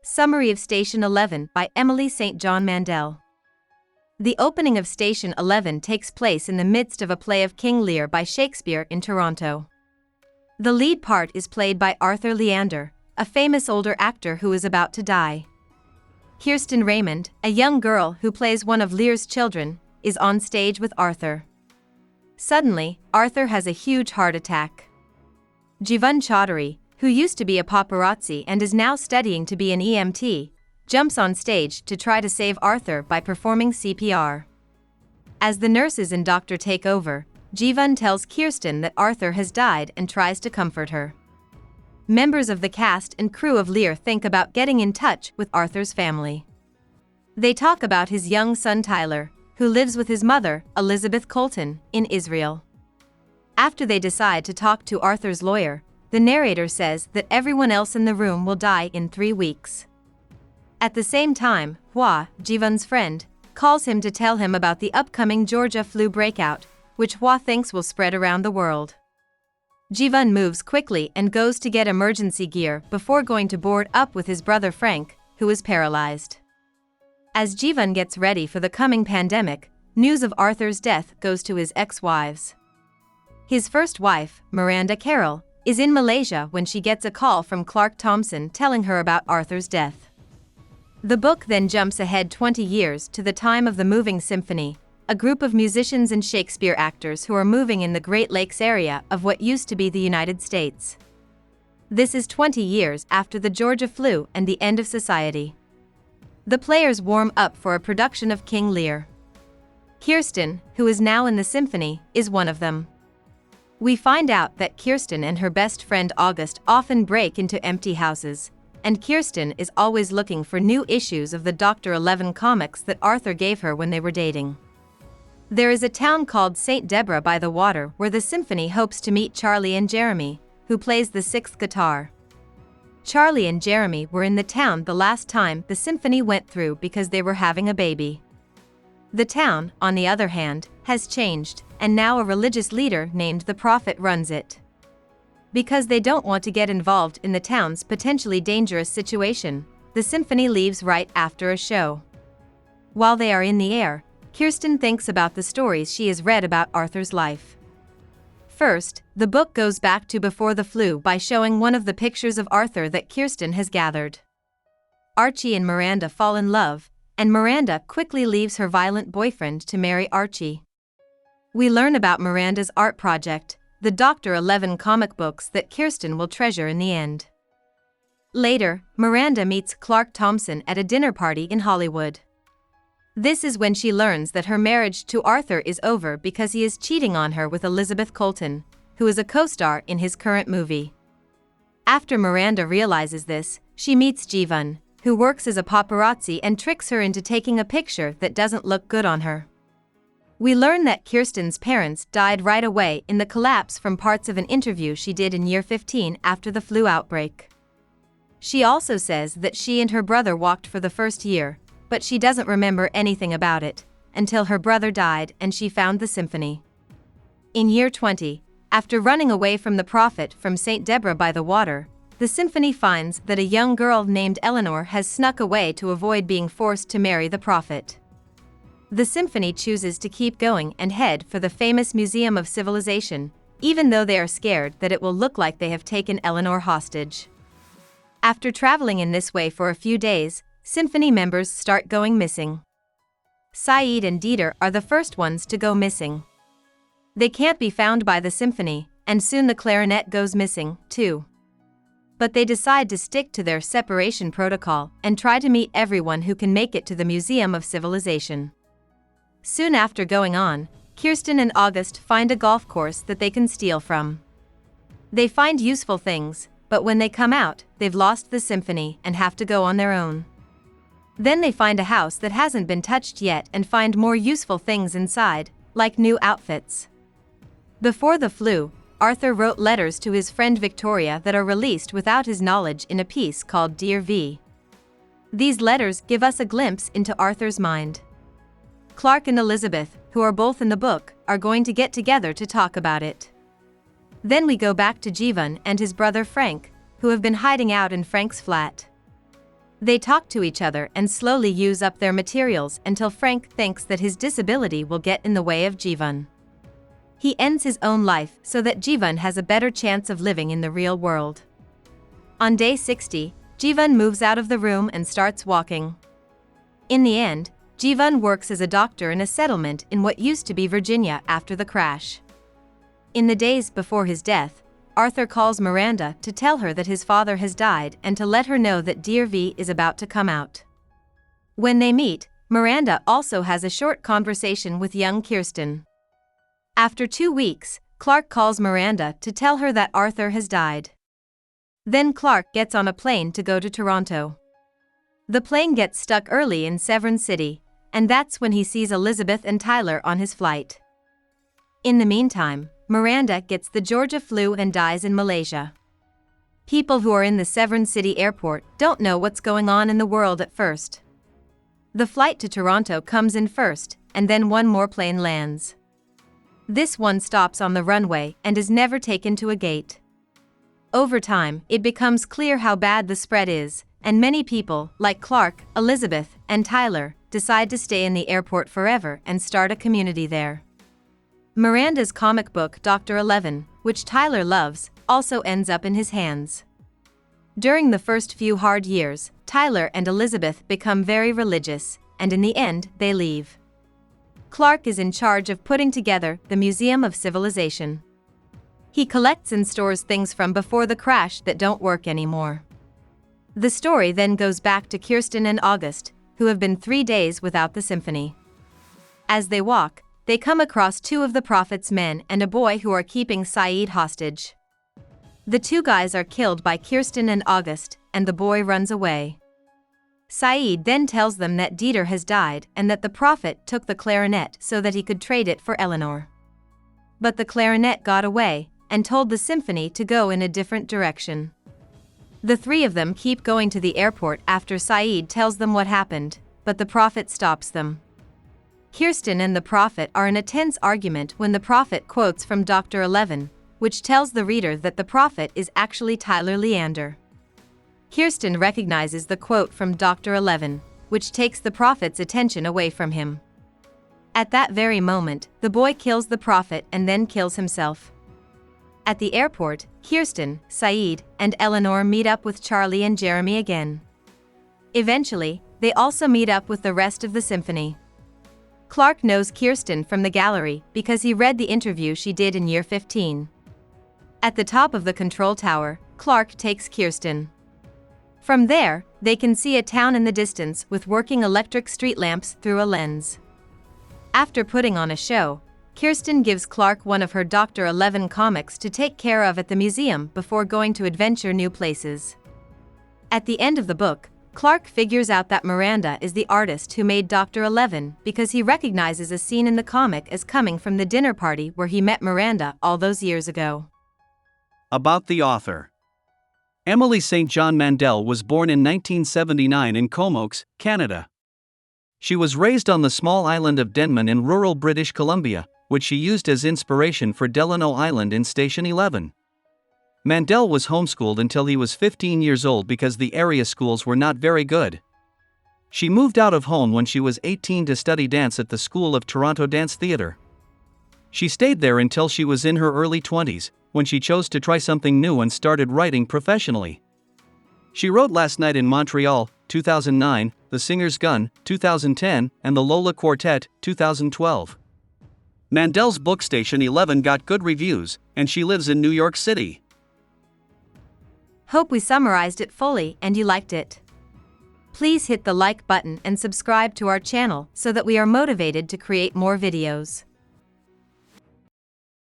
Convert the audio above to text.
Summary of Station 11 by Emily St. John Mandel. The opening of Station 11 takes place in the midst of a play of King Lear by Shakespeare in Toronto. The lead part is played by Arthur Leander, a famous older actor who is about to die. Kirsten Raymond, a young girl who plays one of Lear's children, is on stage with Arthur. Suddenly, Arthur has a huge heart attack. Jivan Chaudhary, who used to be a paparazzi and is now studying to be an EMT, jumps on stage to try to save Arthur by performing CPR. As the nurses and doctor take over, Jivan tells Kirsten that Arthur has died and tries to comfort her. Members of the cast and crew of Lear think about getting in touch with Arthur's family. They talk about his young son Tyler, who lives with his mother, Elizabeth Colton, in Israel. After they decide to talk to Arthur's lawyer, the narrator says that everyone else in the room will die in 3 weeks. At the same time, Hua, Jivan's friend, calls him to tell him about the upcoming Georgia flu breakout, which Hua thinks will spread around the world. Jivan moves quickly and goes to get emergency gear before going to board up with his brother Frank, who is paralyzed. As Jivan gets ready for the coming pandemic, news of Arthur's death goes to his ex-wives. His first wife, Miranda Carroll, is in Malaysia when she gets a call from Clark Thompson telling her about Arthur's death. The book then jumps ahead 20 years to the time of the Moving Symphony, a group of musicians and Shakespeare actors who are moving in the Great Lakes area of what used to be the United States. This is 20 years after the Georgia flu and the end of society. The players warm up for a production of King Lear. Kirsten, who is now in the symphony, is one of them. We find out that Kirsten and her best friend August often break into empty houses, and Kirsten is always looking for new issues of the Dr. 11 comics that Arthur gave her when they were dating. There is a town called St. Deborah by the water where the symphony hopes to meet Charlie and Jeremy, who plays the 6th guitar. Charlie and Jeremy were in the town the last time the symphony went through because they were having a baby. The town, on the other hand, has changed, and now a religious leader named the Prophet runs it. Because they don't want to get involved in the town's potentially dangerous situation, the symphony leaves right after a show. While they are in the air, Kirsten thinks about the stories she has read about Arthur's life. First, the book goes back to before the flu by showing one of the pictures of Arthur that Kirsten has gathered. Archie and Miranda fall in love, and Miranda quickly leaves her violent boyfriend to marry Archie. We learn about Miranda's art project, the Dr. 11 comic books that Kirsten will treasure in the end. Later, Miranda meets Clark Thompson at a dinner party in Hollywood. This is when she learns that her marriage to Arthur is over because he is cheating on her with Elizabeth Colton, who is a co-star in his current movie. After Miranda realizes this, she meets Jivan, who works as a paparazzi and tricks her into taking a picture that doesn't look good on her. We learn that Kirsten's parents died right away in the collapse from parts of an interview she did in year 15 after the flu outbreak. She also says that she and her brother walked for the first year, but she doesn't remember anything about it, until her brother died and she found the symphony. In year 20, after running away from the Prophet from St. Deborah by the water, the symphony finds that a young girl named Eleanor has snuck away to avoid being forced to marry the Prophet. The symphony chooses to keep going and head for the famous Museum of Civilization, even though they are scared that it will look like they have taken Eleanor hostage. After traveling in this way for a few days, symphony members start going missing. Saeed and Dieter are the first ones to go missing. They can't be found by the symphony, and soon the clarinet goes missing, too. But they decide to stick to their separation protocol and try to meet everyone who can make it to the Museum of Civilization. Soon after going on, Kirsten and August find a golf course that they can steal from. They find useful things, but when they come out, they've lost the symphony and have to go on their own. Then they find a house that hasn't been touched yet and find more useful things inside, like new outfits. Before the flu, Arthur wrote letters to his friend Victoria that are released without his knowledge in a piece called Dear V. These letters give us a glimpse into Arthur's mind. Clark and Elizabeth, who are both in the book, are going to get together to talk about it. Then we go back to Jivan and his brother Frank, who have been hiding out in Frank's flat. They talk to each other and slowly use up their materials until Frank thinks that his disability will get in the way of Jivan. He ends his own life so that Jivan has a better chance of living in the real world. On day 60, Jivan moves out of the room and starts walking. In the end, Jivan works as a doctor in a settlement in what used to be Virginia after the crash. In the days before his death, Arthur calls Miranda to tell her that his father has died and to let her know that Dear V is about to come out. When they meet, Miranda also has a short conversation with young Kirsten. After 2 weeks, Clark calls Miranda to tell her that Arthur has died. Then Clark gets on a plane to go to Toronto. The plane gets stuck early in Severn City, and that's when he sees Elizabeth and Tyler on his flight. In the meantime, Miranda gets the Georgia flu and dies in Malaysia. People who are in the Severn City airport don't know what's going on in the world at first. The flight to Toronto comes in first, and then one more plane lands. This one stops on the runway and is never taken to a gate. Over time, it becomes clear how bad the spread is, and many people, like Clark, Elizabeth, and Tyler, decide to stay in the airport forever and start a community there. Miranda's comic book Dr. 11, which Tyler loves, also ends up in his hands. During the first few hard years, Tyler and Elizabeth become very religious, and in the end, they leave. Clark is in charge of putting together the Museum of Civilization. He collects and stores things from before the crash that don't work anymore. The story then goes back to Kirsten and August, who have been 3 days without the symphony. As they walk, they come across 2 of the Prophet's men and a boy who are keeping Saeed hostage. The 2 guys are killed by Kirsten and August, and the boy runs away. Saeed then tells them that Dieter has died and that the Prophet took the clarinet so that he could trade it for Eleanor. But the clarinet got away, and told the symphony to go in a different direction. The 3 of them keep going to the airport after Saeed tells them what happened, but the Prophet stops them. Kirsten and the Prophet are in a tense argument when the Prophet quotes from Dr. 11, which tells the reader that the Prophet is actually Tyler Leander. Kirsten recognizes the quote from Dr. 11, which takes the Prophet's attention away from him. At that very moment, the boy kills the Prophet and then kills himself. At the airport, Kirsten, Saeed, and Eleanor meet up with Charlie and Jeremy again. Eventually, they also meet up with the rest of the symphony. Clark knows Kirsten from the gallery because he read the interview she did in year 15. At the top of the control tower, Clark takes Kirsten. From there, they can see a town in the distance with working electric street lamps through a lens. After putting on a show, Kirsten gives Clark one of her Dr. 11 comics to take care of at the museum before going to adventure new places. At the end of the book, Clark figures out that Miranda is the artist who made Dr. 11 because he recognizes a scene in the comic as coming from the dinner party where he met Miranda all those years ago. About the author. Emily St. John Mandel was born in 1979 in Comox, Canada. She was raised on the small island of Denman in rural British Columbia, which she used as inspiration for Delano Island in Station 11. Mandel was homeschooled until he was 15 years old because the area schools were not very good. She moved out of home when she was 18 to study dance at the School of Toronto Dance Theatre. She stayed there until she was in her early 20s, when she chose to try something new and started writing professionally. She wrote Last Night in Montreal, 2009, The Singer's Gun, 2010, and The Lola Quartet, 2012. Mandel's book Station 11 got good reviews, and she lives in New York City. Hope we summarized it fully and you liked it. Please hit the like button and subscribe to our channel so that we are motivated to create more videos.